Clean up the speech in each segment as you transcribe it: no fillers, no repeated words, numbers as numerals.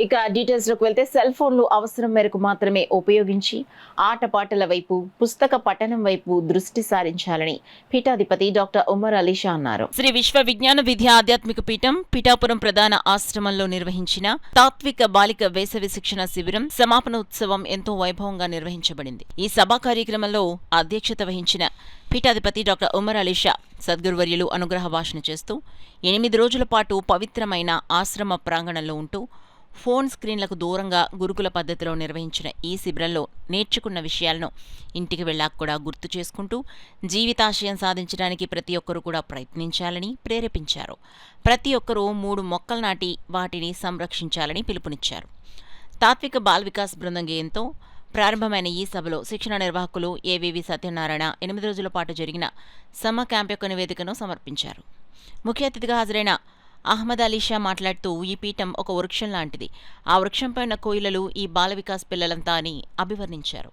ఇక డీటెయిల్స్ లోకి వెళ్తే సెల్ ఫోన్లు అవసరం మేరకు మాత్రమే ఉపయోగించి ఆటపాటల వైపు, పుస్తక పఠనం వైపు దృష్టి సారించాలని పీఠాధిపతి డాక్టర్ ఉమర్ అలీషా అన్నారు. శ్రీ విశ్వ విజ్ఞాన విద్యా ఆధ్యాత్మిక పీఠం పిఠాపురం ప్రధాన ఆశ్రమంలో నిర్వహించిన తాత్విక బాలిక వేసవి శిక్షణ శిబిరం సమాపన ఉత్సవం ఎంతో వైభవంగా నిర్వహించబడింది. ఈ సభా కార్యక్రమంలో అధ్యక్షత వహించిన పీఠాధిపతి డాక్టర్ ఉమర్ అలీషా సద్గురువర్యులు అనుగ్రహ భాషణ చేస్తూ 8 రోజుల పాటు పవిత్రమైన ఆశ్రమ ప్రాంగణంలో ఉంటూ ఫోన్ స్క్రీన్లకు దూరంగా గురుకుల పద్ధతిలో నిర్వహించిన ఈ శిబిరంలో నేర్చుకున్న విషయాలను ఇంటికి వెళ్ళాక కూడా గుర్తు చేసుకుంటూ జీవితాశయం సాధించడానికి ప్రతి ఒక్కరూ కూడా ప్రయత్నించాలని ప్రేరేపించారు. ప్రతి ఒక్కరూ 3 మొక్కలు నాటి వాటిని సంరక్షించాలని పిలుపునిచ్చారు. తాత్విక బాల్ వికాస్ బృందం గేయంతో ప్రారంభమైన ఈ సభలో శిక్షణ నిర్వాహకులు ఏవివి సత్యనారాయణ 8 రోజుల పాటు జరిగిన సమ్మ క్యాంప్ యొక్క నివేదికను సమర్పించారు. ముఖ్య అతిథిగా హాజరైన అహ్మద్ అలీషా మాట్లాడుతూ ఈ పీఠం ఒక వృక్షం లాంటిది, ఆ వృక్షంపై ఉన్న కోయిలలు ఈ బాల వికాస్ పిల్లలంతా అని అభివర్ణించారు.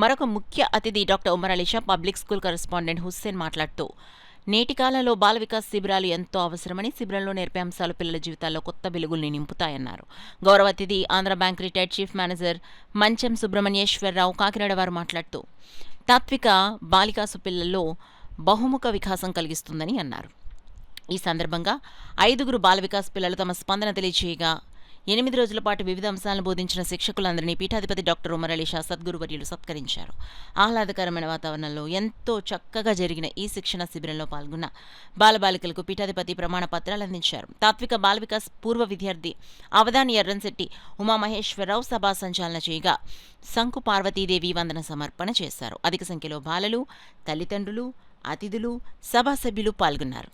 మరొక ముఖ్య అతిథి doctor Umar Alisha public school correspondent Hussain మాట్లాడుతూ నేటి కాలంలో బాల వికాస్ శిబిరాలు ఎంతో అవసరమని, శిబిరంలో నేర్పే అంశాలు పిల్లల జీవితాల్లో కొత్త వెలుగుల్ని నింపుతాయన్నారు. గౌరవ అతిథి Andhra bank retired chief manager మంచం సుబ్రహ్మణ్యేశ్వరరావు కాకినాడ వారు మాట్లాడుతూ తాత్విక బాలికాసు పిల్లల్లో బహుముఖ వికాసం కలిగిస్తుందని అన్నారు. ఈ సందర్భంగా 5 బాల వికాస్ పిల్లలు తమ స్పందన తెలియజేయగా 8 రోజుల పాటు వివిధ అంశాలను బోధించిన శిక్షకులందరినీ పీఠాధిపతి డాక్టర్ ఉమర్ అలీషా సద్గురువర్యులు సత్కరించారు. ఆహ్లాదకరమైన వాతావరణంలో ఎంతో చక్కగా జరిగిన ఈ శిక్షణ శిబిరంలో పాల్గొన్న బాలబాలికలకు పీఠాధిపతి ప్రమాణ పత్రాలు అందించారు. తాత్విక బాల వికాస్ పూర్వ విద్యార్థి అవధాని ఎర్రంశెట్టి ఉమామహేశ్వరరావు సభా సంచాలన చేయగా శంకు పార్వతీదేవి వందన సమర్పణ చేశారు. అధిక సంఖ్యలో బాలలు, తల్లిదండ్రులు, అతిథులు, సభా సభ్యులు పాల్గొన్నారు.